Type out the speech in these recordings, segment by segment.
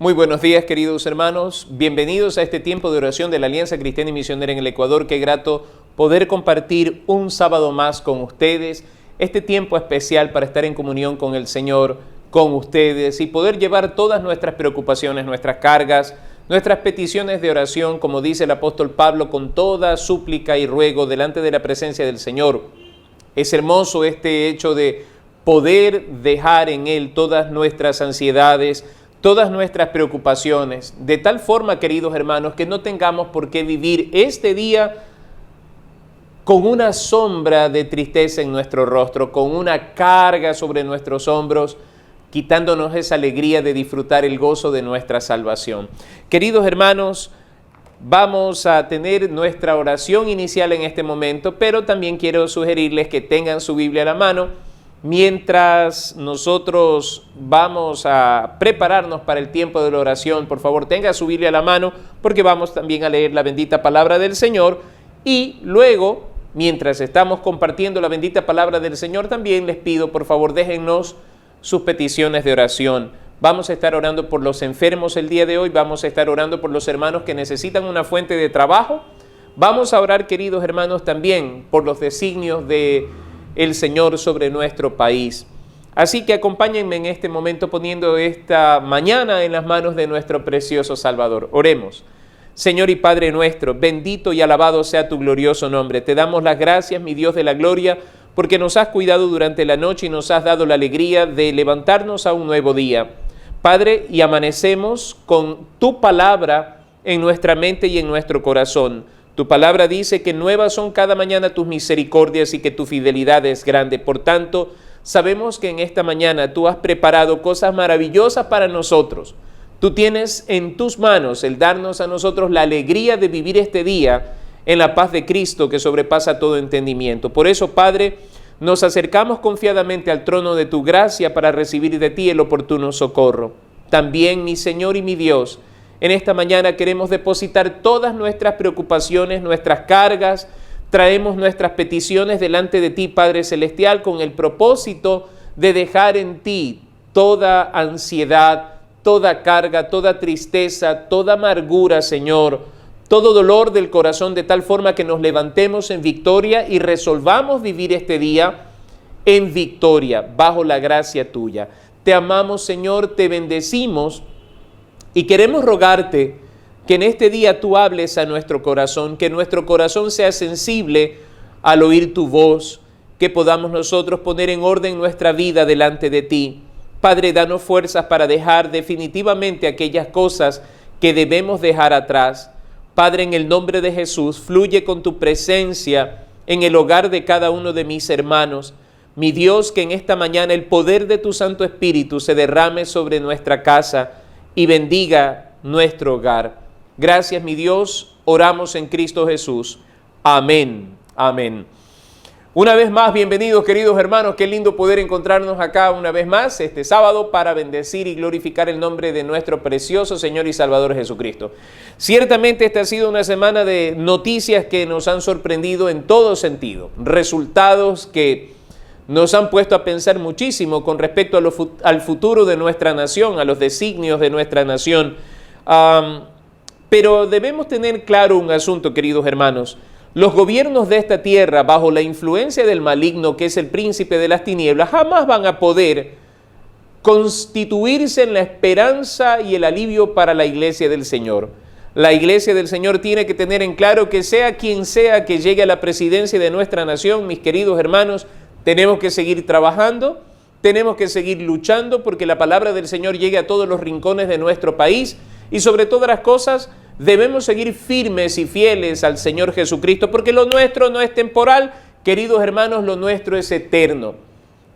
Muy buenos días, queridos hermanos. Bienvenidos a este tiempo de oración de la Alianza Cristiana y Misionera en el Ecuador. Qué grato poder compartir un sábado más con ustedes. Este tiempo especial para estar en comunión con el Señor, con ustedes y poder llevar todas nuestras preocupaciones, nuestras cargas, nuestras peticiones de oración, como dice el apóstol Pablo, con toda súplica y ruego delante de la presencia del Señor. Es hermoso este hecho de poder dejar en Él todas nuestras ansiedades, todas nuestras preocupaciones, de tal forma, queridos hermanos, que no tengamos por qué vivir este día con una sombra de tristeza en nuestro rostro, con una carga sobre nuestros hombros, quitándonos esa alegría de disfrutar el gozo de nuestra salvación. Queridos hermanos, vamos a tener nuestra oración inicial en este momento, pero también quiero sugerirles que tengan su Biblia a la mano. Mientras nosotros vamos a prepararnos para el tiempo de la oración, por favor tenga su Biblia a la mano, porque vamos también a leer la bendita palabra del Señor. Y luego, mientras estamos compartiendo la bendita palabra del Señor, también les pido, por favor, déjennos sus peticiones de oración. Vamos a estar orando por los enfermos el día de hoy, vamos a estar orando por los hermanos que necesitan una fuente de trabajo. Vamos a orar, queridos hermanos, también por los designios de el Señor sobre nuestro país. Así que acompáñenme en este momento poniendo esta mañana en las manos de nuestro precioso Salvador. Oremos. Señor y Padre nuestro, bendito y alabado sea tu glorioso nombre. Te damos las gracias, mi Dios de la gloria, porque nos has cuidado durante la noche y nos has dado la alegría de levantarnos a un nuevo día. Padre, y amanecemos con tu palabra en nuestra mente y en nuestro corazón. Tu palabra dice que nuevas son cada mañana tus misericordias y que tu fidelidad es grande. Por tanto, sabemos que en esta mañana tú has preparado cosas maravillosas para nosotros. Tú tienes en tus manos el darnos a nosotros la alegría de vivir este día en la paz de Cristo que sobrepasa todo entendimiento. Por eso, Padre, nos acercamos confiadamente al trono de tu gracia para recibir de ti el oportuno socorro. También, mi Señor y mi Dios, en esta mañana queremos depositar todas nuestras preocupaciones, nuestras cargas, traemos nuestras peticiones delante de ti, Padre Celestial, con el propósito de dejar en ti toda ansiedad, toda carga, toda tristeza, toda amargura, Señor, todo dolor del corazón, de tal forma que nos levantemos en victoria y resolvamos vivir este día en victoria, bajo la gracia tuya. Te amamos, Señor, te bendecimos, y queremos rogarte que en este día tú hables a nuestro corazón, que nuestro corazón sea sensible al oír tu voz, que podamos nosotros poner en orden nuestra vida delante de ti. Padre, danos fuerzas para dejar definitivamente aquellas cosas que debemos dejar atrás. Padre, en el nombre de Jesús, fluye con tu presencia en el hogar de cada uno de mis hermanos. Mi Dios, que en esta mañana el poder de tu Santo Espíritu se derrame sobre nuestra casa y bendiga nuestro hogar. Gracias, mi Dios, oramos en Cristo Jesús. Amén, amén. Una vez más, bienvenidos, queridos hermanos. Qué lindo poder encontrarnos acá una vez más este sábado para bendecir y glorificar el nombre de nuestro precioso Señor y Salvador Jesucristo. Ciertamente esta ha sido una semana de noticias que nos han sorprendido en todo sentido. Resultados que nos han puesto a pensar muchísimo con respecto al futuro de nuestra nación, a los designios de nuestra nación. Pero debemos tener claro un asunto, queridos hermanos. Los gobiernos de esta tierra, bajo la influencia del maligno, que es el príncipe de las tinieblas, jamás van a poder constituirse en la esperanza y el alivio para la iglesia del Señor. La iglesia del Señor tiene que tener en claro que sea quien sea que llegue a la presidencia de nuestra nación, mis queridos hermanos, tenemos que seguir trabajando, tenemos que seguir luchando porque la palabra del Señor llegue a todos los rincones de nuestro país y sobre todas las cosas debemos seguir firmes y fieles al Señor Jesucristo porque lo nuestro no es temporal, queridos hermanos, lo nuestro es eterno.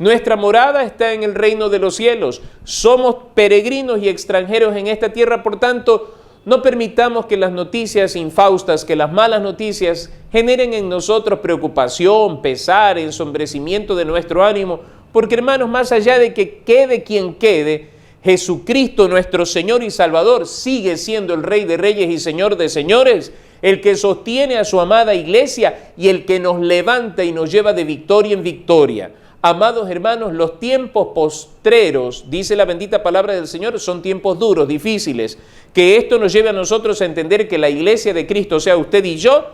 Nuestra morada está en el reino de los cielos, somos peregrinos y extranjeros en esta tierra, por tanto, no permitamos que las noticias infaustas, que las malas noticias generen en nosotros preocupación, pesar, ensombrecimiento de nuestro ánimo, porque hermanos, más allá de que quede quien quede, Jesucristo nuestro Señor y Salvador sigue siendo el Rey de Reyes y Señor de Señores, el que sostiene a su amada iglesia y el que nos levanta y nos lleva de victoria en victoria. Amados hermanos, los tiempos postreros, dice la bendita palabra del Señor, son tiempos duros, difíciles. Que esto nos lleve a nosotros a entender que la iglesia de Cristo, o sea, usted y yo,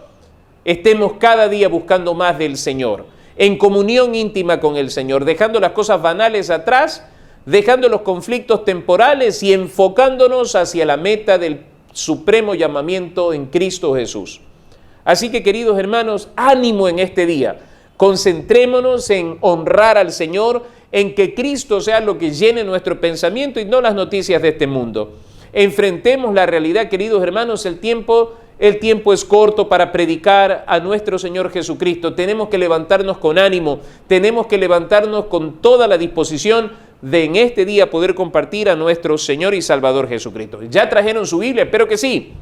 estemos cada día buscando más del Señor, en comunión íntima con el Señor, dejando las cosas banales atrás, dejando los conflictos temporales y enfocándonos hacia la meta del supremo llamamiento en Cristo Jesús. Así que, queridos hermanos, ánimo en este día. Concentrémonos en honrar al Señor, en que Cristo sea lo que llene nuestro pensamiento y no las noticias de este mundo. Enfrentemos la realidad, queridos hermanos, el tiempo es corto para predicar a nuestro Señor Jesucristo. Tenemos que levantarnos con ánimo, tenemos que levantarnos con toda la disposición de en este día poder compartir a nuestro Señor y Salvador Jesucristo. ¿Ya trajeron su Biblia? Espero que sí.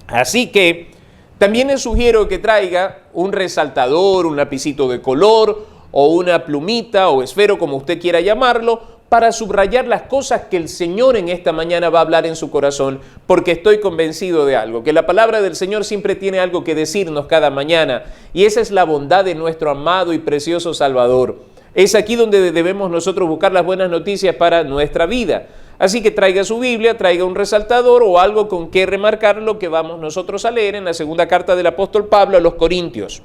Así que también les sugiero que traiga un resaltador, un lapicito de color o una plumita o esfero, como usted quiera llamarlo, para subrayar las cosas que el Señor en esta mañana va a hablar en su corazón, porque estoy convencido de algo, que la palabra del Señor siempre tiene algo que decirnos cada mañana, y esa es la bondad de nuestro amado y precioso Salvador. Es aquí donde debemos nosotros buscar las buenas noticias para nuestra vida. Así que traiga su Biblia, traiga un resaltador o algo con que remarcar lo que vamos nosotros a leer en la segunda carta del apóstol Pablo a los Corintios.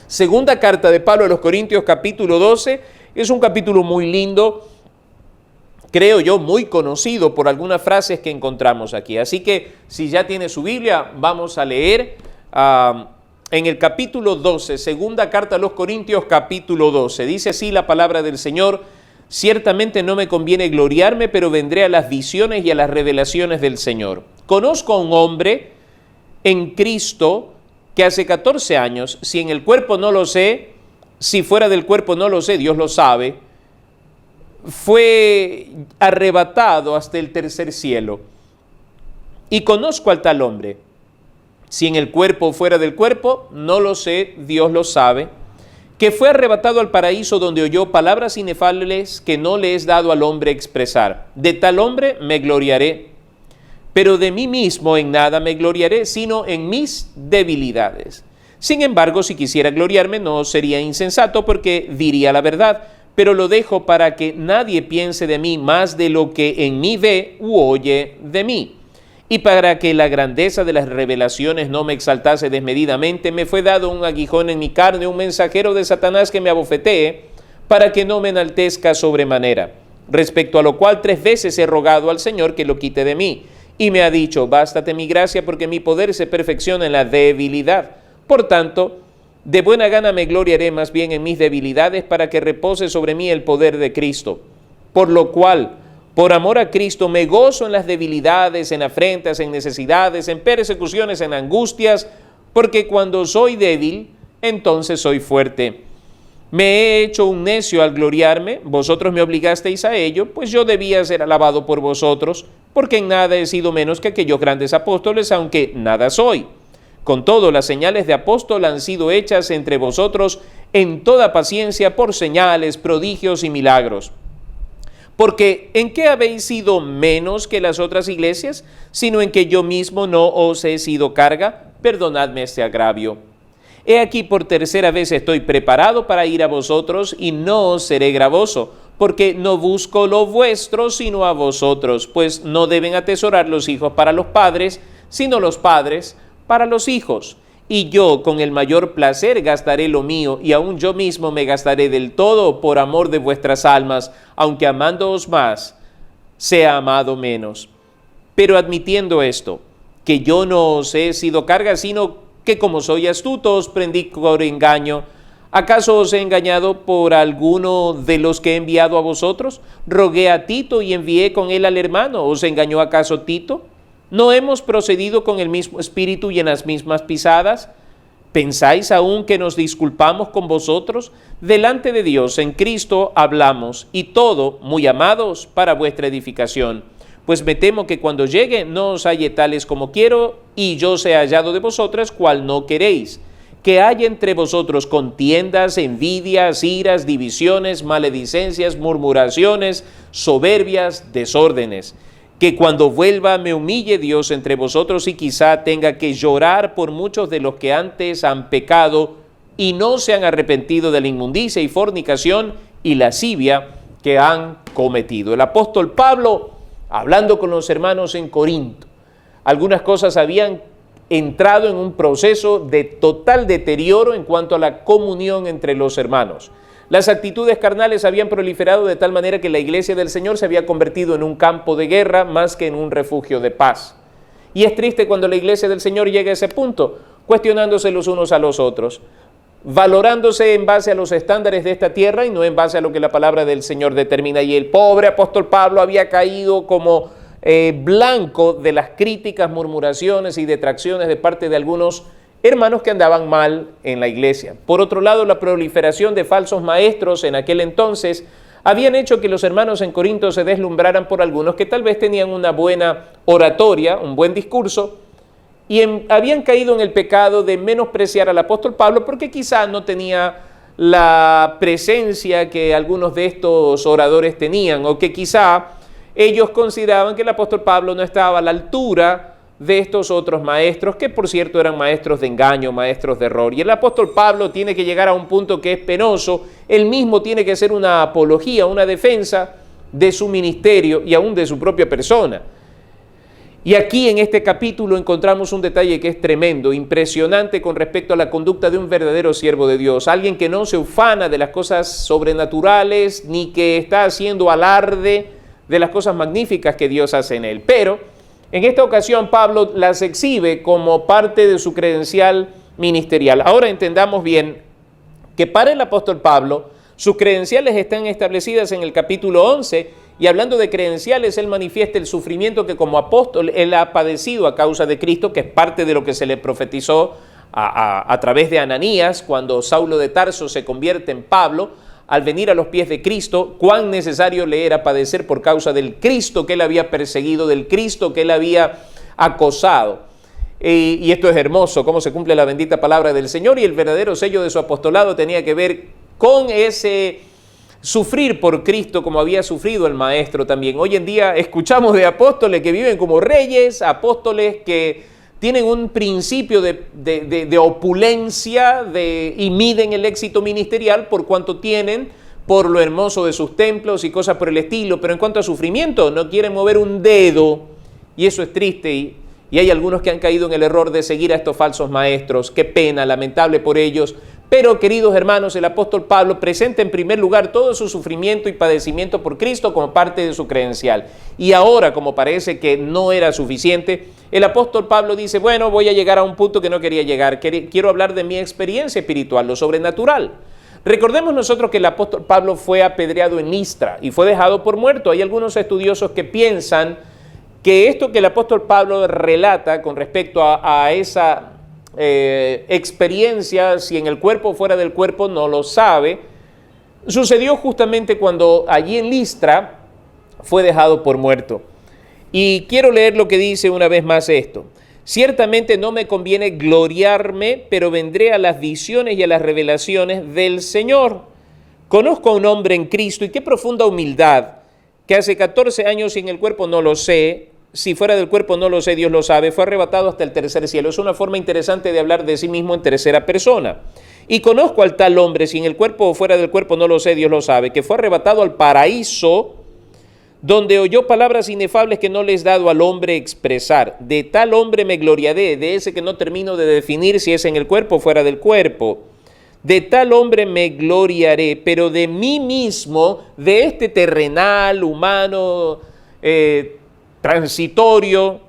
Segunda carta de Pablo a los Corintios, capítulo 12, es un capítulo muy lindo, creo yo, muy conocido por algunas frases que encontramos aquí. Así que si ya tiene su Biblia, vamos a leer en el capítulo 12, segunda carta a los Corintios, capítulo 12. Dice así la palabra del Señor: ciertamente no me conviene gloriarme, pero vendré a las visiones y a las revelaciones del Señor. Conozco a un hombre en Cristo que hace 14 años, si en el cuerpo no lo sé, si fuera del cuerpo no lo sé, Dios lo sabe, fue arrebatado hasta el tercer cielo. Y conozco al tal hombre, si en el cuerpo o fuera del cuerpo, no lo sé, Dios lo sabe, que fue arrebatado al paraíso, donde oyó palabras inefables que no le es dado al hombre expresar. De tal hombre me gloriaré, pero de mí mismo en nada me gloriaré, sino en mis debilidades. Sin embargo, si quisiera gloriarme, no sería insensato, porque diría la verdad, pero lo dejo para que nadie piense de mí más de lo que en mí ve u oye de mí. Y para que la grandeza de las revelaciones no me exaltase desmedidamente, me fue dado un aguijón en mi carne, un mensajero de Satanás que me abofetee, para que no me enaltezca sobremanera. Respecto a lo cual 3 veces he rogado al Señor que lo quite de mí. Y me ha dicho: bástate mi gracia, porque mi poder se perfecciona en la debilidad. Por tanto, de buena gana me gloriaré más bien en mis debilidades, para que repose sobre mí el poder de Cristo. Por lo cual, por amor a Cristo, me gozo en las debilidades, en afrentas, en necesidades, en persecuciones, en angustias, porque cuando soy débil, entonces soy fuerte. Me he hecho un necio al gloriarme, vosotros me obligasteis a ello, pues yo debía ser alabado por vosotros, porque en nada he sido menos que aquellos grandes apóstoles, aunque nada soy. Con todo, las señales de apóstol han sido hechas entre vosotros en toda paciencia por señales, prodigios y milagros. Porque ¿en qué habéis sido menos que las otras iglesias? Sino en que yo mismo no os he sido carga. Perdonadme este agravio. He aquí, por tercera vez estoy preparado para ir a vosotros, y no os seré gravoso, porque no busco lo vuestro, sino a vosotros, pues no deben atesorar los hijos para los padres, sino los padres para los hijos. Y yo con el mayor placer gastaré lo mío, y aun yo mismo me gastaré del todo por amor de vuestras almas, aunque amándoos más, sea amado menos. Pero admitiendo esto, que yo no os he sido carga, sino que como soy astuto os prendí por engaño. ¿Acaso os he engañado por alguno de los que he enviado a vosotros? Rogué a Tito y envié con él al hermano. ¿Os engañó acaso Tito? ¿No hemos procedido con el mismo espíritu y en las mismas pisadas? ¿Pensáis aún que nos disculpamos con vosotros? Delante de Dios en Cristo hablamos, y todo, muy amados, para vuestra edificación. Pues me temo que cuando llegue no os halle tales como quiero, y yo sea hallado de vosotras cual no queréis. Que haya entre vosotros contiendas, envidias, iras, divisiones, maledicencias, murmuraciones, soberbias, desórdenes. Que cuando vuelva me humille Dios entre vosotros, y quizá tenga que llorar por muchos de los que antes han pecado y no se han arrepentido de la inmundicia y fornicación y lascivia que han cometido. El apóstol Pablo, hablando con los hermanos en Corinto, algunas cosas habían entrado en un proceso de total deterioro en cuanto a la comunión entre los hermanos. Las actitudes carnales habían proliferado de tal manera que la iglesia del Señor se había convertido en un campo de guerra más que en un refugio de paz. Y es triste cuando la iglesia del Señor llega a ese punto, cuestionándose los unos a los otros, valorándose en base a los estándares de esta tierra y no en base a lo que la palabra del Señor determina. Y el pobre apóstol Pablo había caído como blanco de las críticas, murmuraciones y detracciones de parte de algunos hermanos que andaban mal en la iglesia. Por otro lado, la proliferación de falsos maestros en aquel entonces habían hecho que los hermanos en Corinto se deslumbraran por algunos que tal vez tenían una buena oratoria, un buen discurso, y habían caído en el pecado de menospreciar al apóstol Pablo porque quizá no tenía la presencia que algunos de estos oradores tenían, o que quizá ellos consideraban que el apóstol Pablo no estaba a la altura de estos otros maestros, que por cierto eran maestros de engaño, maestros de error. Y el apóstol Pablo tiene que llegar a un punto que es penoso. Él mismo tiene que hacer una apología, una defensa de su ministerio y aún de su propia persona. Y aquí en este capítulo encontramos un detalle que es tremendo, impresionante con respecto a la conducta de un verdadero siervo de Dios, alguien que no se ufana de las cosas sobrenaturales ni que está haciendo alarde de las cosas magníficas que Dios hace en él. Pero en esta ocasión Pablo las exhibe como parte de su credencial ministerial. Ahora entendamos bien que para el apóstol Pablo sus credenciales están establecidas en el capítulo 11 y hablando de credenciales él manifiesta el sufrimiento que como apóstol él ha padecido a causa de Cristo, que es parte de lo que se le profetizó a través de Ananías cuando Saulo de Tarso se convierte en Pablo. Al venir a los pies de Cristo, cuán necesario le era padecer por causa del Cristo que él había perseguido, del Cristo que él había acosado. Y esto es hermoso, cómo se cumple la bendita palabra del Señor, y el verdadero sello de su apostolado tenía que ver con ese sufrir por Cristo como había sufrido el Maestro también. Hoy en día escuchamos de apóstoles que viven como reyes, apóstoles que tienen un principio de opulencia y miden el éxito ministerial por cuanto tienen, por lo hermoso de sus templos y cosas por el estilo, pero en cuanto a sufrimiento no quieren mover un dedo, y eso es triste, y hay algunos que han caído en el error de seguir a estos falsos maestros. Qué pena, lamentable por ellos. Pero, queridos hermanos, el apóstol Pablo presenta en primer lugar todo su sufrimiento y padecimiento por Cristo como parte de su credencial. Y ahora, como parece que no era suficiente, el apóstol Pablo dice, bueno, voy a llegar a un punto que no quería llegar. Quiero hablar de mi experiencia espiritual, lo sobrenatural. Recordemos nosotros que el apóstol Pablo fue apedreado en Listra y fue dejado por muerto. Hay algunos estudiosos que piensan que esto que el apóstol Pablo relata con respecto a esa experiencia, si en el cuerpo o fuera del cuerpo, no lo sabe, sucedió justamente cuando allí en Listra fue dejado por muerto. Y quiero leer lo que dice una vez más esto. Ciertamente no me conviene gloriarme, pero vendré a las visiones y a las revelaciones del Señor. Conozco a un hombre en Cristo y qué profunda humildad, que hace 14 años en el cuerpo no lo sé, si fuera del cuerpo no lo sé, Dios lo sabe, fue arrebatado hasta el tercer cielo. Es una forma interesante de hablar de sí mismo en tercera persona. Y conozco al tal hombre, si en el cuerpo o fuera del cuerpo no lo sé, Dios lo sabe, que fue arrebatado al paraíso, donde oyó palabras inefables que no le es dado al hombre expresar. De tal hombre me gloriaré, de ese que no termino de definir si es en el cuerpo o fuera del cuerpo. De tal hombre me gloriaré, pero de mí mismo, de este terrenal, humano, transitorio,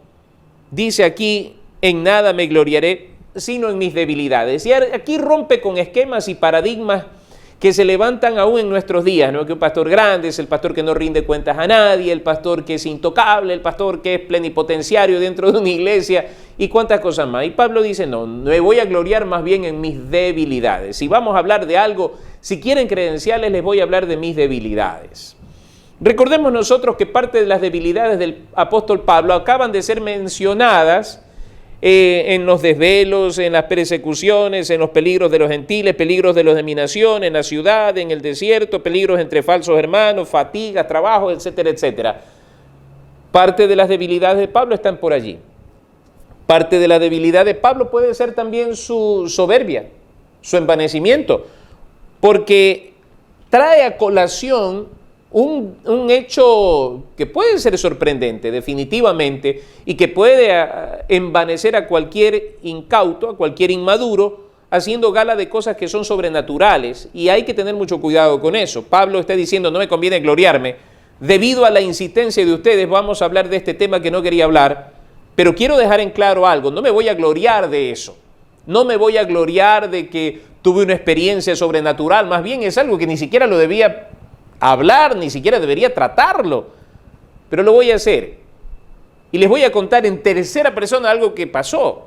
dice aquí, en nada me gloriaré, sino en mis debilidades. Y aquí rompe con esquemas y paradigmas que se levantan aún en nuestros días, ¿no? Que un pastor grande es el pastor que no rinde cuentas a nadie, el pastor que es intocable, el pastor que es plenipotenciario dentro de una iglesia y cuántas cosas más. Y Pablo dice, no, me voy a gloriar más bien en mis debilidades. Si vamos a hablar de algo, si quieren credenciales, les voy a hablar de mis debilidades. Recordemos nosotros que parte de las debilidades del apóstol Pablo acaban de ser mencionadas en los desvelos, en las persecuciones, en los peligros de los gentiles, peligros de los de mi nación, en la ciudad, en el desierto, peligros entre falsos hermanos, fatigas, trabajos, etcétera, etcétera. Parte de las debilidades de Pablo están por allí. Parte de la debilidad de Pablo puede ser también su soberbia, su envanecimiento, porque trae a colación un hecho que puede ser sorprendente, definitivamente, y que puede envanecer a cualquier incauto, a cualquier inmaduro, haciendo gala de cosas que son sobrenaturales, y hay que tener mucho cuidado con eso. Pablo está diciendo, no me conviene gloriarme. Debido a la insistencia de ustedes, vamos a hablar de este tema que no quería hablar, pero quiero dejar en claro algo, no me voy a gloriar de eso. No me voy a gloriar de que tuve una experiencia sobrenatural, más bien es algo que ni siquiera lo debía hablar, ni siquiera debería tratarlo, pero lo voy a hacer. Y les voy a contar en tercera persona algo que pasó.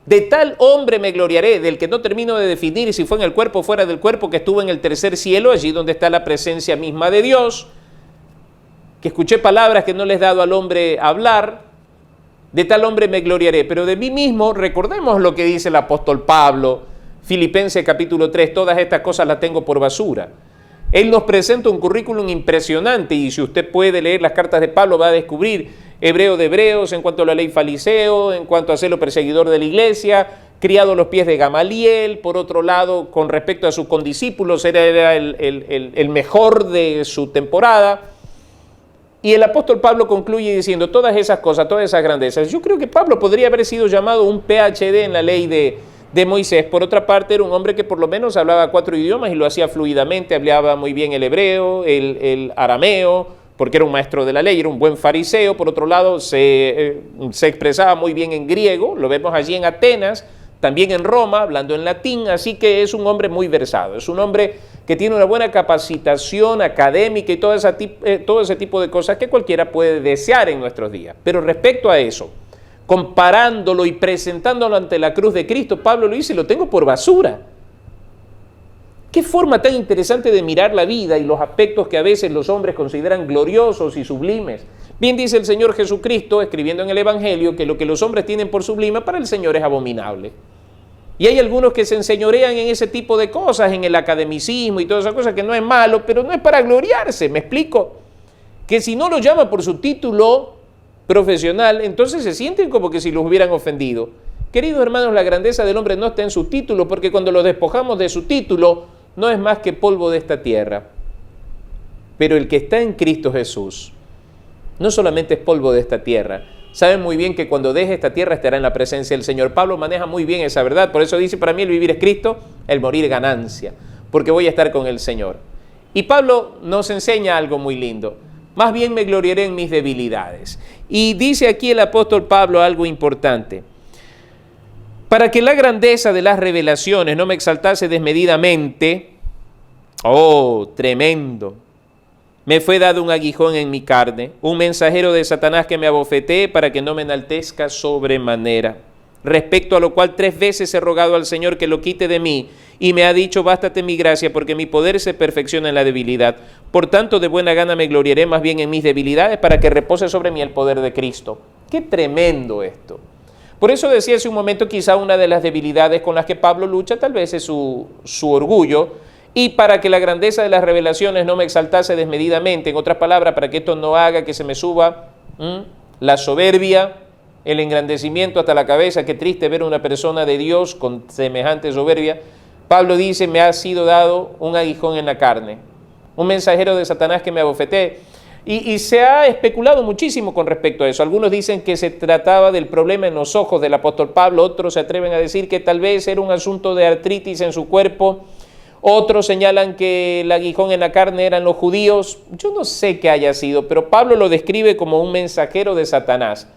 De tal hombre me gloriaré, del que no termino de definir si fue en el cuerpo o fuera del cuerpo, que estuvo en el tercer cielo, allí donde está la presencia misma de Dios, que escuché palabras que no les he dado al hombre hablar. De tal hombre me gloriaré, pero de mí mismo, recordemos lo que dice el apóstol Pablo, Filipenses capítulo 3, todas estas cosas las tengo por basura. Él nos presenta un currículum impresionante, y si usted puede leer las cartas de Pablo va a descubrir hebreo de hebreos, en cuanto a la ley fariseo, en cuanto a celo perseguidor de la iglesia, criado a los pies de Gamaliel. Por otro lado, con respecto a sus condiscípulos, era el mejor de su temporada. Y el apóstol Pablo concluye diciendo todas esas cosas, todas esas grandezas. Yo creo que Pablo podría haber sido llamado un PhD en la ley de Moisés. Por otra parte, era un hombre que por lo menos hablaba 4 idiomas y lo hacía fluidamente, hablaba muy bien el hebreo, el arameo, porque era un maestro de la ley, era un buen fariseo. Por otro lado, se expresaba muy bien en griego, lo vemos allí en Atenas, también en Roma, hablando en latín, así que es un hombre muy versado, es un hombre que tiene una buena capacitación académica y todo ese tipo de cosas que cualquiera puede desear en nuestros días. Pero respecto a eso, comparándolo y presentándolo ante la cruz de Cristo, Pablo lo dice, lo tengo por basura. Qué forma tan interesante de mirar la vida y los aspectos que a veces los hombres consideran gloriosos y sublimes. Bien dice el Señor Jesucristo, escribiendo en el Evangelio, que lo que los hombres tienen por sublime, para el Señor es abominable. Y hay algunos que se enseñorean en ese tipo de cosas, en el academicismo y todas esas cosas, que no es malo, pero no es para gloriarse, ¿me explico? Que si no lo llama por su título profesional, entonces se sienten como que si los hubieran ofendido. Queridos hermanos, la grandeza del hombre no está en su título, porque cuando lo despojamos de su título, no es más que polvo de esta tierra. Pero el que está en Cristo Jesús, no solamente es polvo de esta tierra. Saben muy bien que cuando deje esta tierra estará en la presencia del Señor. Pablo maneja muy bien esa verdad, por eso dice, para mí el vivir es Cristo, el morir ganancia, porque voy a estar con el Señor. Y Pablo nos enseña algo muy lindo. Más bien me gloriaré en mis debilidades. Y dice aquí el apóstol Pablo algo importante. Para que la grandeza de las revelaciones no me exaltase desmedidamente, oh, tremendo, me fue dado un aguijón en mi carne, un mensajero de Satanás que me abofetee para que no me enaltezca sobremanera. Respecto a lo cual 3 veces he rogado al Señor que lo quite de mí, y me ha dicho, bástate mi gracia, porque mi poder se perfecciona en la debilidad. Por tanto, de buena gana me gloriaré más bien en mis debilidades, para que repose sobre mí el poder de Cristo. ¡Qué tremendo esto! Por eso decía hace un momento, quizá una de las debilidades con las que Pablo lucha, tal vez es su orgullo, y para que la grandeza de las revelaciones no me exaltase desmedidamente, en otras palabras, para que esto no haga que se me suba la soberbia, el engrandecimiento hasta la cabeza. Qué triste ver a una persona de Dios con semejante soberbia. Pablo dice, me ha sido dado un aguijón en la carne, un mensajero de Satanás que me abofetee. Y se ha especulado muchísimo con respecto a eso. Algunos dicen que se trataba del problema en los ojos del apóstol Pablo, otros se atreven a decir que tal vez era un asunto de artritis en su cuerpo, otros señalan que el aguijón en la carne eran los judíos. Yo no sé qué haya sido, pero Pablo lo describe como un mensajero de Satanás.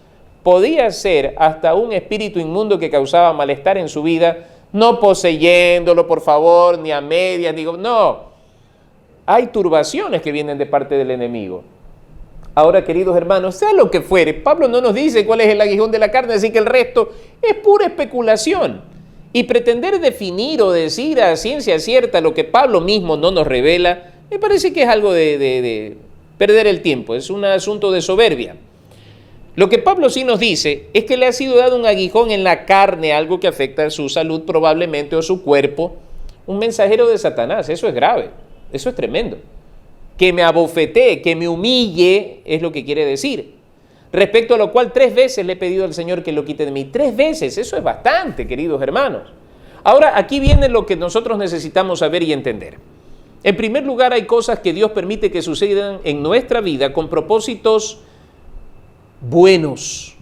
Podía ser hasta un espíritu inmundo que causaba malestar en su vida, no poseyéndolo, por favor, ni a medias, digo, no. Hay turbaciones que vienen de parte del enemigo. Ahora, queridos hermanos, sea lo que fuere, Pablo no nos dice cuál es el aguijón de la carne, así que el resto es pura especulación. Y pretender definir o decir a ciencia cierta lo que Pablo mismo no nos revela, me parece que es algo de perder el tiempo, es un asunto de soberbia. Lo que Pablo sí nos dice es que le ha sido dado un aguijón en la carne, algo que afecta a su salud probablemente o su cuerpo, un mensajero de Satanás. Eso es grave, eso es tremendo. Que me abofetee, que me humille, es lo que quiere decir. Respecto a lo cual 3 veces le he pedido al Señor que lo quite de mí. 3 veces, eso es bastante, queridos hermanos. Ahora, aquí viene lo que nosotros necesitamos saber y entender. En primer lugar, hay cosas que Dios permite que sucedan en nuestra vida con propósitos buenos.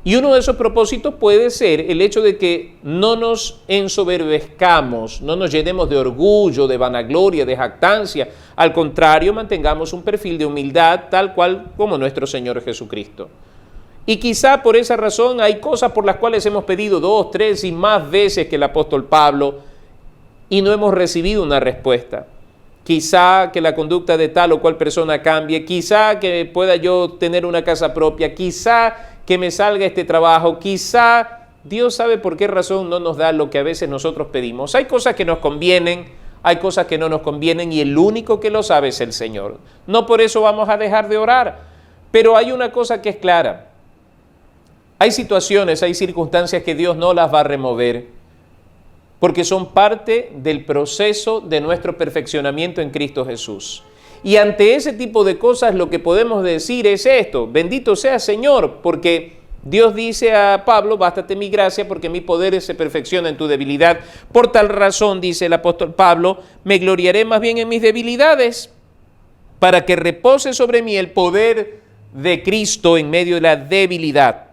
Y uno de esos propósitos puede ser el hecho de que no nos ensoberbezcamos, no nos llenemos de orgullo, de vanagloria, de jactancia. Al contrario, mantengamos un perfil de humildad tal cual como nuestro Señor Jesucristo. Y quizá por esa razón hay cosas por las cuales hemos pedido 2, 3 y más veces que el apóstol Pablo y no hemos recibido una respuesta. Quizá que la conducta de tal o cual persona cambie, quizá que pueda yo tener una casa propia, quizá que me salga este trabajo, quizá Dios sabe por qué razón no nos da lo que a veces nosotros pedimos. Hay cosas que nos convienen, hay cosas que no nos convienen y el único que lo sabe es el Señor. No por eso vamos a dejar de orar, pero hay una cosa que es clara. Hay situaciones, hay circunstancias que Dios no las va a remover porque son parte del proceso de nuestro perfeccionamiento en Cristo Jesús. Y ante ese tipo de cosas lo que podemos decir es esto: bendito sea Señor, porque Dios dice a Pablo, bástate mi gracia porque mi poder se perfecciona en tu debilidad. Por tal razón, dice el apóstol Pablo, me gloriaré más bien en mis debilidades, para que repose sobre mí el poder de Cristo en medio de la debilidad.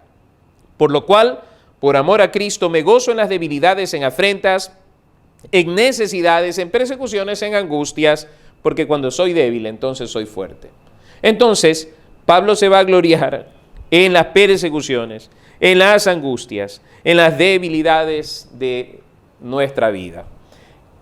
Por lo cual, por amor a Cristo, me gozo en las debilidades, en afrentas, en necesidades, en persecuciones, en angustias, porque cuando soy débil, entonces soy fuerte. Entonces, Pablo se va a gloriar en las persecuciones, en las angustias, en las debilidades de nuestra vida.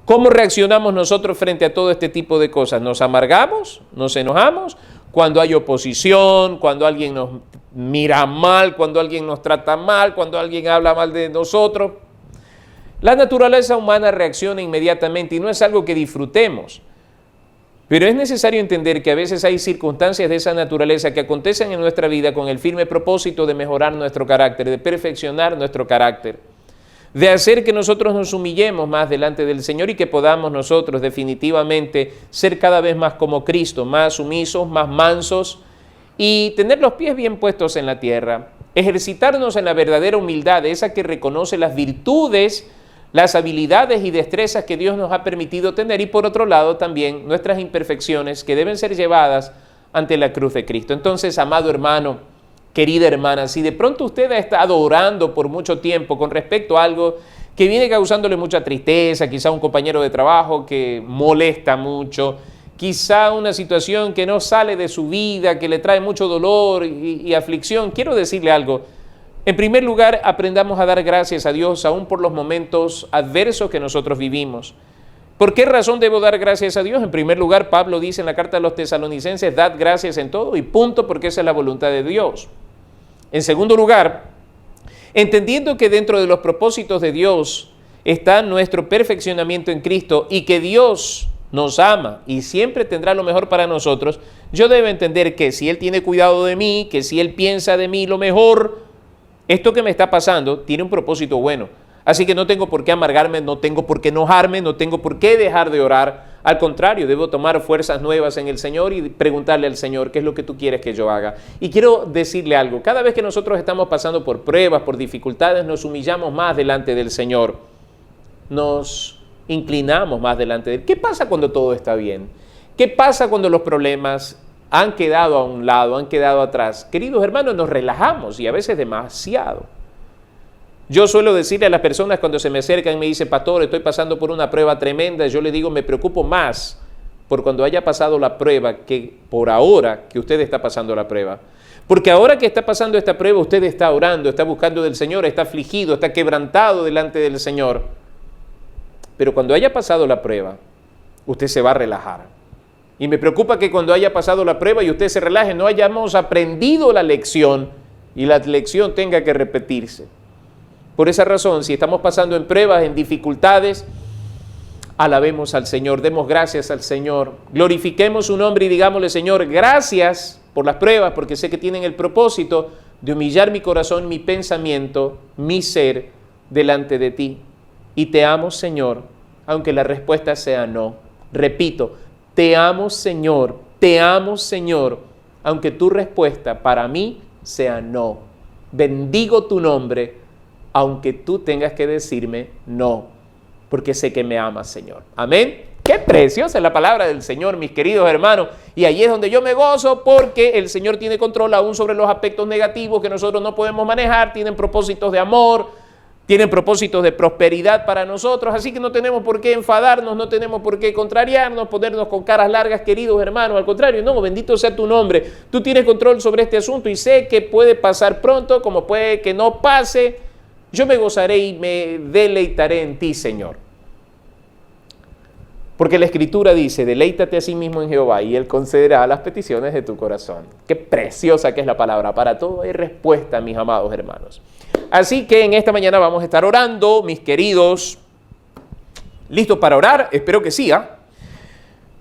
¿Cómo reaccionamos nosotros frente a todo este tipo de cosas? ¿Nos amargamos? ¿Nos enojamos? Cuando hay oposición, cuando alguien nos mira mal, cuando alguien nos trata mal, cuando alguien habla mal de nosotros. La naturaleza humana reacciona inmediatamente y no es algo que disfrutemos. Pero es necesario entender que a veces hay circunstancias de esa naturaleza que acontecen en nuestra vida con el firme propósito de mejorar nuestro carácter, de perfeccionar nuestro carácter, de hacer que nosotros nos humillemos más delante del Señor y que podamos nosotros definitivamente ser cada vez más como Cristo, más sumisos, más mansos y tener los pies bien puestos en la tierra, ejercitarnos en la verdadera humildad, esa que reconoce las virtudes, las habilidades y destrezas que Dios nos ha permitido tener y por otro lado también nuestras imperfecciones que deben ser llevadas ante la cruz de Cristo. Entonces, amado hermano, querida hermana, si de pronto usted ha estado orando por mucho tiempo con respecto a algo que viene causándole mucha tristeza, quizá un compañero de trabajo que molesta mucho, quizá una situación que no sale de su vida, que le trae mucho dolor y aflicción, quiero decirle algo. En primer lugar, aprendamos a dar gracias a Dios aún por los momentos adversos que nosotros vivimos. ¿Por qué razón debo dar gracias a Dios? En primer lugar, Pablo dice en la carta a los tesalonicenses, dad gracias en todo y punto, porque esa es la voluntad de Dios. En segundo lugar, entendiendo que dentro de los propósitos de Dios está nuestro perfeccionamiento en Cristo y que Dios nos ama y siempre tendrá lo mejor para nosotros, yo debo entender que si Él tiene cuidado de mí, que si Él piensa de mí lo mejor, esto que me está pasando tiene un propósito bueno. Así que no tengo por qué amargarme, no tengo por qué enojarme, no tengo por qué dejar de orar. Al contrario, debo tomar fuerzas nuevas en el Señor y preguntarle al Señor qué es lo que tú quieres que yo haga. Y quiero decirle algo, cada vez que nosotros estamos pasando por pruebas, por dificultades, nos humillamos más delante del Señor. Nos inclinamos más delante de Él. ¿Qué pasa cuando todo está bien? ¿Qué pasa cuando los problemas han quedado a un lado, han quedado atrás? Queridos hermanos, nos relajamos y a veces demasiado. Yo suelo decirle a las personas cuando se me acercan y me dicen, pastor, estoy pasando por una prueba tremenda, yo le digo, me preocupo más por cuando haya pasado la prueba que por ahora que usted está pasando la prueba. Porque ahora que está pasando esta prueba, usted está orando, está buscando del Señor, está afligido, está quebrantado delante del Señor. Pero cuando haya pasado la prueba, usted se va a relajar. Y me preocupa que cuando haya pasado la prueba y usted se relaje, no hayamos aprendido la lección y la lección tenga que repetirse. Por esa razón, si estamos pasando en pruebas, en dificultades, alabemos al Señor, demos gracias al Señor, glorifiquemos su nombre y digámosle, Señor, gracias por las pruebas, porque sé que tienen el propósito de humillar mi corazón, mi pensamiento, mi ser delante de ti. Y te amo, Señor, aunque la respuesta sea no. Repito, te amo, Señor, aunque tu respuesta para mí sea no. Bendigo tu nombre, aunque tú tengas que decirme no, porque sé que me amas, Señor. Amén. Qué preciosa es la palabra del Señor, mis queridos hermanos. Y ahí es donde yo me gozo, porque el Señor tiene control aún sobre los aspectos negativos que nosotros no podemos manejar. Tienen propósitos de amor, tienen propósitos de prosperidad para nosotros. Así que no tenemos por qué enfadarnos, no tenemos por qué contrariarnos, ponernos con caras largas, queridos hermanos. Al contrario, no, bendito sea tu nombre. Tú tienes control sobre este asunto y sé que puede pasar pronto, como puede que no pase. Yo me gozaré y me deleitaré en ti, Señor. Porque la Escritura dice, deleítate a sí mismo en Jehová y Él concederá las peticiones de tu corazón. Qué preciosa que es la palabra. Para todo hay respuesta, mis amados hermanos. Así que en esta mañana vamos a estar orando, mis queridos. ¿Listos para orar? Espero que sí.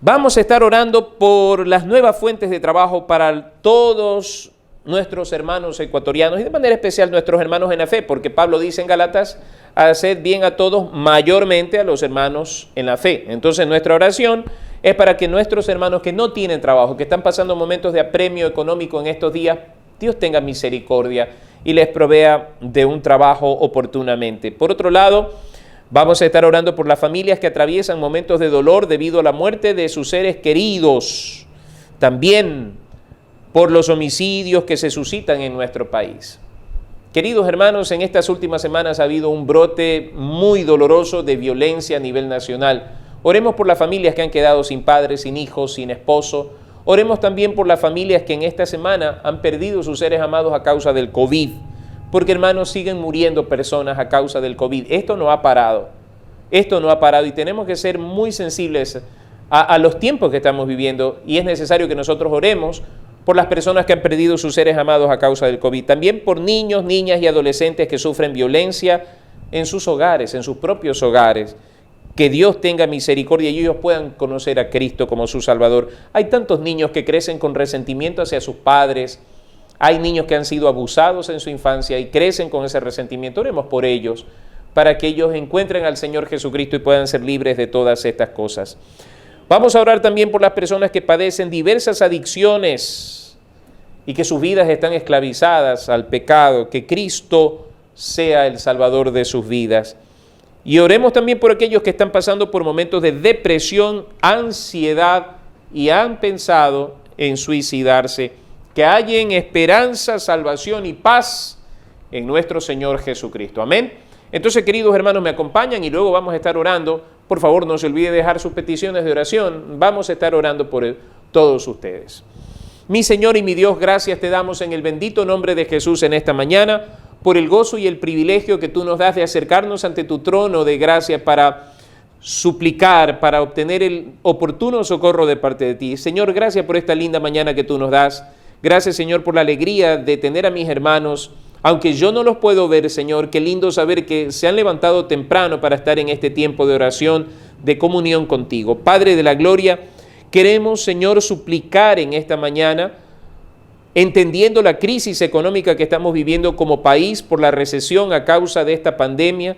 Vamos a estar orando por las nuevas fuentes de trabajo para todos nuestros hermanos ecuatorianos y de manera especial nuestros hermanos en la fe, porque Pablo dice en Gálatas, haced bien a todos, mayormente a los hermanos en la fe. Entonces nuestra oración es para que nuestros hermanos que no tienen trabajo, que están pasando momentos de apremio económico en estos días, Dios tenga misericordia y les provea de un trabajo oportunamente. Por otro lado, vamos a estar orando por las familias que atraviesan momentos de dolor debido a la muerte de sus seres queridos. También por los homicidios que se suscitan en nuestro país. Queridos hermanos, en estas últimas semanas ha habido un brote muy doloroso de violencia a nivel nacional. Oremos por las familias que han quedado sin padres, sin hijos, sin esposo. Oremos también por las familias que en esta semana han perdido sus seres amados a causa del COVID. Porque, hermanos, siguen muriendo personas a causa del COVID. Esto no ha parado. Esto no ha parado y tenemos que ser muy sensibles a los tiempos que estamos viviendo y es necesario que nosotros oremos por las personas que han perdido sus seres amados a causa del COVID. También por niños, niñas y adolescentes que sufren violencia en sus hogares, en sus propios hogares. Que Dios tenga misericordia y ellos puedan conocer a Cristo como su Salvador. Hay tantos niños que crecen con resentimiento hacia sus padres. Hay niños que han sido abusados en su infancia y crecen con ese resentimiento. Oremos por ellos, para que ellos encuentren al Señor Jesucristo y puedan ser libres de todas estas cosas. Vamos a orar también por las personas que padecen diversas adicciones y que sus vidas están esclavizadas al pecado, que Cristo sea el Salvador de sus vidas. Y oremos también por aquellos que están pasando por momentos de depresión, ansiedad y han pensado en suicidarse, que hallen esperanza, salvación y paz en nuestro Señor Jesucristo. Amén. Entonces, queridos hermanos, me acompañan y luego vamos a estar orando. Por favor, no se olvide dejar sus peticiones de oración. Vamos a estar orando por todos ustedes. Mi Señor y mi Dios, gracias te damos en el bendito nombre de Jesús en esta mañana por el gozo y el privilegio que tú nos das de acercarnos ante tu trono de gracia para suplicar, para obtener el oportuno socorro de parte de ti. Señor, gracias por esta linda mañana que tú nos das. Gracias, Señor, por la alegría de tener a mis hermanos. Aunque yo no los puedo ver, Señor, qué lindo saber que se han levantado temprano para estar en este tiempo de oración, de comunión contigo. Padre de la gloria, queremos, Señor, suplicar en esta mañana, entendiendo la crisis económica que estamos viviendo como país por la recesión a causa de esta pandemia,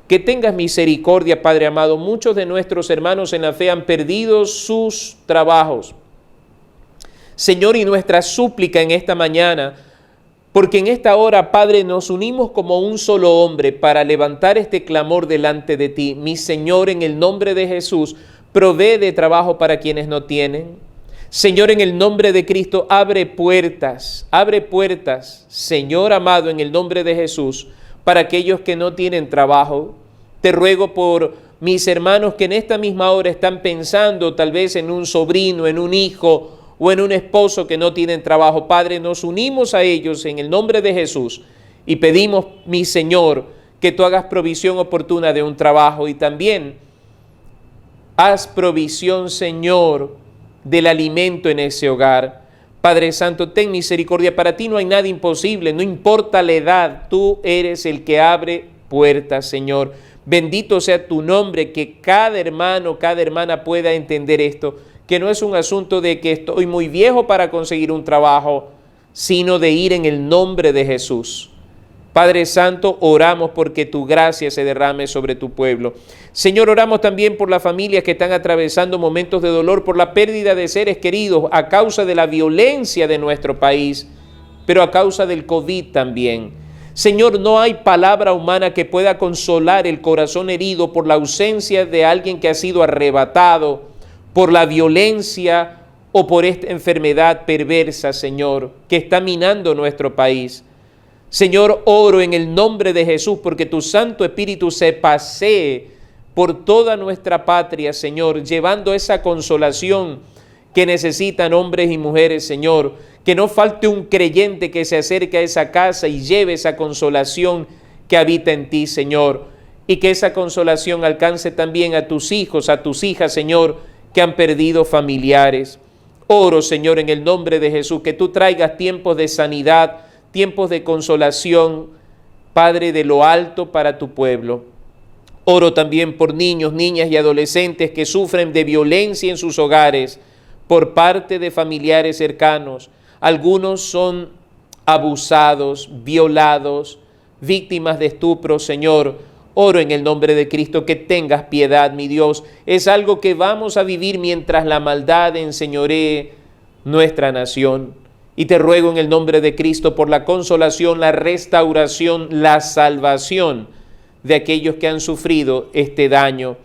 que tengas misericordia, Padre amado. Muchos de nuestros hermanos en la fe han perdido sus trabajos. Señor, y nuestra súplica en esta mañana, porque en esta hora, Padre, nos unimos como un solo hombre para levantar este clamor delante de ti. Mi Señor, en el nombre de Jesús, provee de trabajo para quienes no tienen. Señor, en el nombre de Cristo, abre puertas, Señor amado, en el nombre de Jesús, para aquellos que no tienen trabajo. Te ruego por mis hermanos que en esta misma hora están pensando tal vez en un sobrino, en un hijo, o en un esposo que no tienen trabajo. Padre, nos unimos a ellos en el nombre de Jesús y pedimos, mi Señor, que tú hagas provisión oportuna de un trabajo y también haz provisión, Señor, del alimento en ese hogar. Padre Santo, ten misericordia. Para ti no hay nada imposible, no importa la edad, tú eres el que abre puertas, Señor. Bendito sea tu nombre, que cada hermano, cada hermana pueda entender esto, que no es un asunto de que estoy muy viejo para conseguir un trabajo, sino de ir en el nombre de Jesús. Padre Santo, oramos porque tu gracia se derrame sobre tu pueblo. Señor, oramos también por las familias que están atravesando momentos de dolor por la pérdida de seres queridos a causa de la violencia de nuestro país, pero a causa del COVID también. Señor, no hay palabra humana que pueda consolar el corazón herido por la ausencia de alguien que ha sido arrebatado, por la violencia o por esta enfermedad perversa, Señor, que está minando nuestro país. Señor, oro en el nombre de Jesús porque tu Santo Espíritu se pasee por toda nuestra patria, Señor, llevando esa consolación que necesitan hombres y mujeres, Señor. Que no falte un creyente que se acerque a esa casa y lleve esa consolación que habita en ti, Señor. Y que esa consolación alcance también a tus hijos, a tus hijas, Señor, que han perdido familiares. Oro, Señor, en el nombre de Jesús, que tú traigas tiempos de sanidad, tiempos de consolación, Padre, de lo alto para tu pueblo. Oro también por niños, niñas y adolescentes que sufren de violencia en sus hogares por parte de familiares cercanos. Algunos son abusados, violados, víctimas de estupro, Señor. Oro en el nombre de Cristo que tengas piedad, mi Dios. Es algo que vamos a vivir mientras la maldad enseñoree nuestra nación. Y te ruego en el nombre de Cristo por la consolación, la restauración, la salvación de aquellos que han sufrido este daño.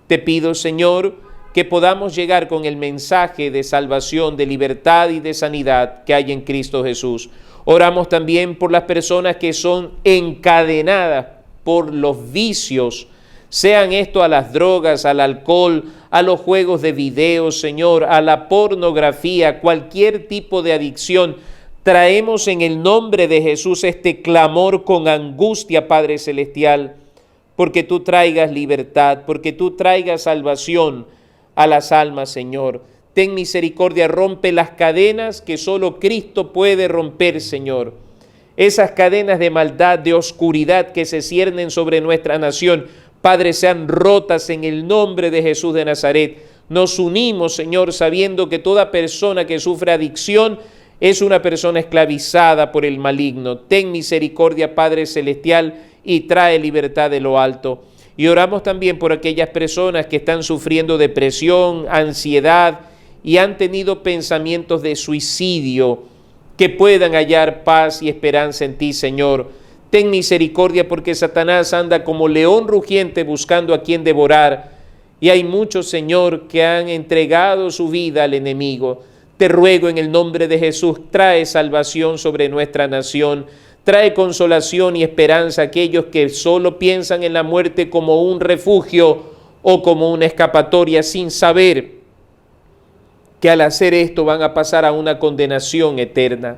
Te pido, Señor, que podamos llegar con el mensaje de salvación, de libertad y de sanidad que hay en Cristo Jesús. Oramos también por las personas que son encadenadas por los vicios, sean esto a las drogas, al alcohol, a los juegos de video, Señor, a la pornografía, cualquier tipo de adicción. Traemos en el nombre de Jesús este clamor con angustia, Padre Celestial, porque tú traigas libertad, porque tú traigas salvación a las almas, Señor. Ten misericordia, rompe las cadenas que solo Cristo puede romper, Señor. Esas cadenas de maldad, de oscuridad que se ciernen sobre nuestra nación, Padre, sean rotas en el nombre de Jesús de Nazaret. Nos unimos, Señor, sabiendo que toda persona que sufre adicción es una persona esclavizada por el maligno. Ten misericordia, Padre Celestial, y trae libertad de lo alto. Y oramos también por aquellas personas que están sufriendo depresión, ansiedad y han tenido pensamientos de suicidio, que puedan hallar paz y esperanza en ti, Señor. Ten misericordia porque Satanás anda como león rugiente buscando a quien devorar. Y hay muchos, Señor, que han entregado su vida al enemigo. Te ruego en el nombre de Jesús, trae salvación sobre nuestra nación. Trae consolación y esperanza a aquellos que solo piensan en la muerte como un refugio o como una escapatoria sin saber que al hacer esto van a pasar a una condenación eterna.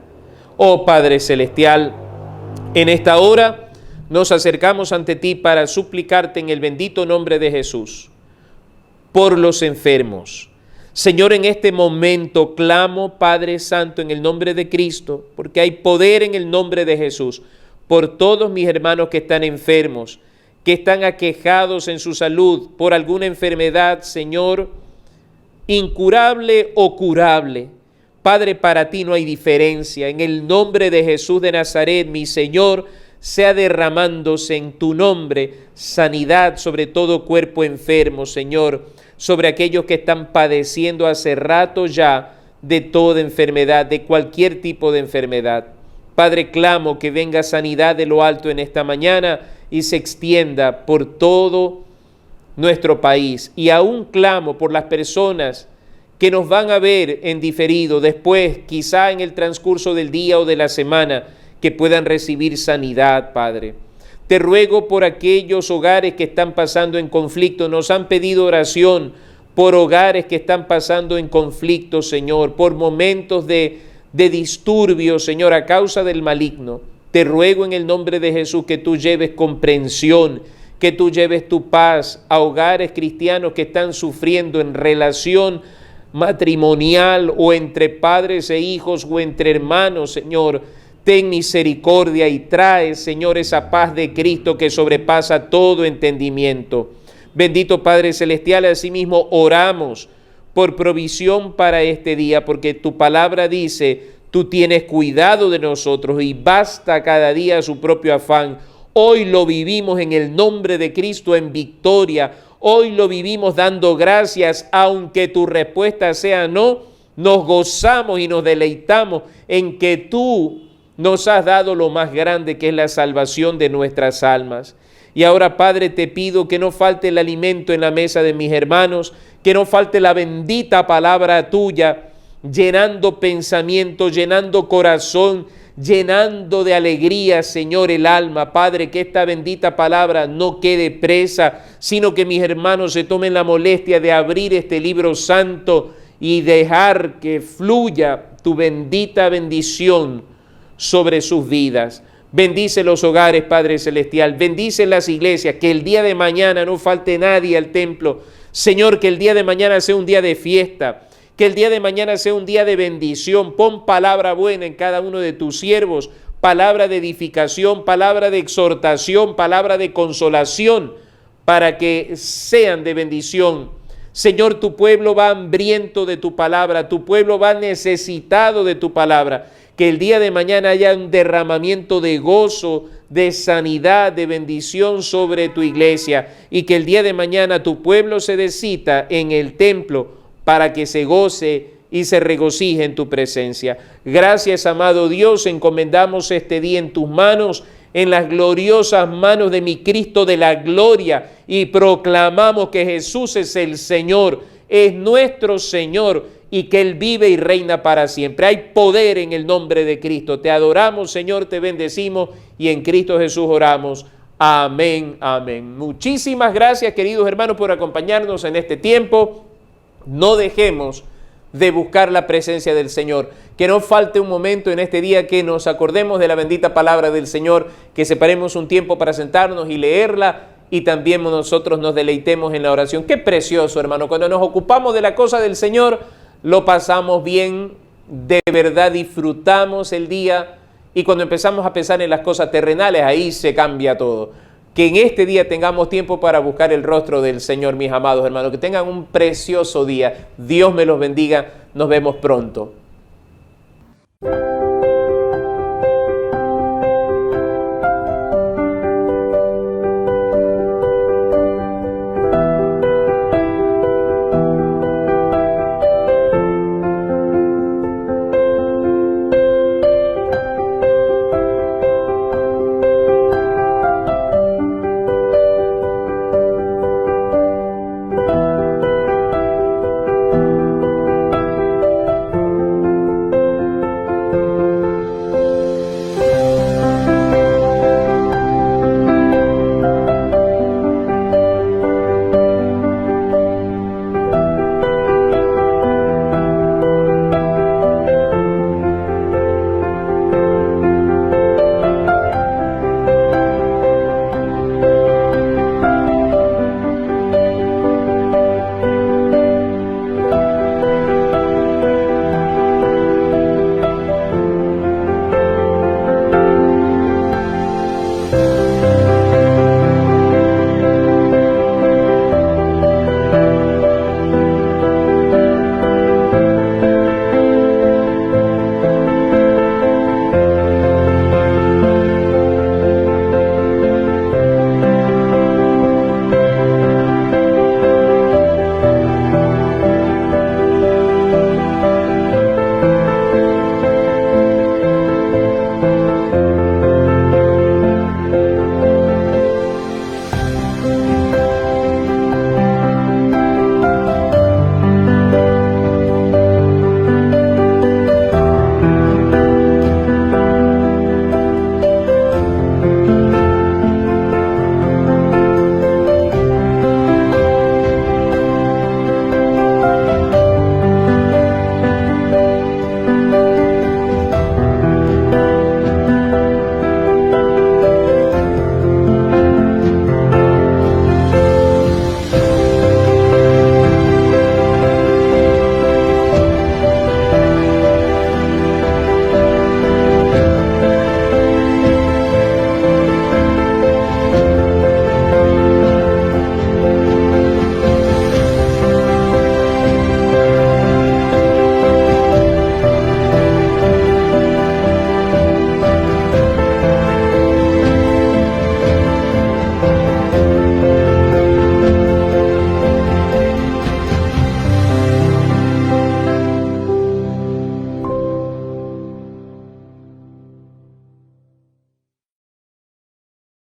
Oh Padre Celestial, en esta hora nos acercamos ante ti para suplicarte en el bendito nombre de Jesús por los enfermos. Señor, en este momento clamo, Padre Santo, en el nombre de Cristo, porque hay poder en el nombre de Jesús, por todos mis hermanos que están enfermos, que están aquejados en su salud por alguna enfermedad, Señor, incurable o curable. Padre, para ti no hay diferencia. En el nombre de Jesús de Nazaret, mi Señor, sea derramándose en tu nombre sanidad sobre todo cuerpo enfermo, Señor, sobre aquellos que están padeciendo hace rato ya de toda enfermedad, de cualquier tipo de enfermedad. Padre, clamo que venga sanidad de lo alto en esta mañana y se extienda por todo nuestro país. Y aún clamo por las personas que nos van a ver en diferido después, quizá en el transcurso del día o de la semana, que puedan recibir sanidad, Padre. Te ruego por aquellos hogares que están pasando en conflicto. Nos han pedido oración por hogares que están pasando en conflicto, Señor, por momentos de disturbio, Señor, a causa del maligno. Te ruego en el nombre de Jesús que tú lleves comprensión, que tú lleves tu paz a hogares cristianos que están sufriendo en relación matrimonial o entre padres e hijos o entre hermanos, Señor. Ten misericordia y trae, Señor, esa paz de Cristo que sobrepasa todo entendimiento. Bendito Padre Celestial, asimismo oramos por provisión para este día, porque tu palabra dice, tú tienes cuidado de nosotros y basta cada día su propio afán. Hoy lo vivimos en el nombre de Cristo en victoria. Hoy lo vivimos dando gracias, aunque tu respuesta sea no. Nos gozamos y nos deleitamos en que tú nos has dado lo más grande, que es la salvación de nuestras almas. Y ahora, Padre, te pido que no falte el alimento en la mesa de mis hermanos, que no falte la bendita palabra tuya, llenando pensamiento, llenando corazón, llenando de alegría, Señor, el alma. Padre, que esta bendita palabra no quede presa, sino que mis hermanos se tomen la molestia de abrir este libro santo y dejar que fluya tu bendita bendición sobre sus vidas. Bendice los hogares, Padre Celestial, bendice las iglesias, que el día de mañana no falte nadie al templo. Señor, que el día de mañana sea un día de fiesta, que el día de mañana sea un día de bendición. Pon palabra buena en cada uno de tus siervos, palabra de edificación, palabra de exhortación, palabra de consolación, para que sean de bendición. Señor, tu pueblo va hambriento de tu palabra, tu pueblo va necesitado de tu palabra. Que el día de mañana haya un derramamiento de gozo, de sanidad, de bendición sobre tu iglesia, y que el día de mañana tu pueblo se descita en el templo para que se goce y se regocije en tu presencia. Gracias, amado Dios, encomendamos este día en tus manos, en las gloriosas manos de mi Cristo de la gloria, y proclamamos que Jesús es el Señor, es nuestro Señor, y que Él vive y reina para siempre. Hay poder en el nombre de Cristo. Te adoramos, Señor, te bendecimos, y en Cristo Jesús oramos. Amén, amén. Muchísimas gracias, queridos hermanos, por acompañarnos en este tiempo. No dejemos de buscar la presencia del Señor. Que no falte un momento en este día que nos acordemos de la bendita palabra del Señor, que separemos un tiempo para sentarnos y leerla, y también nosotros nos deleitemos en la oración. Qué precioso, hermano, cuando nos ocupamos de la cosa del Señor, lo pasamos bien, de verdad disfrutamos el día, y cuando empezamos a pensar en las cosas terrenales, ahí se cambia todo. Que en este día tengamos tiempo para buscar el rostro del Señor, mis amados hermanos. Que tengan un precioso día. Dios me los bendiga. Nos vemos pronto.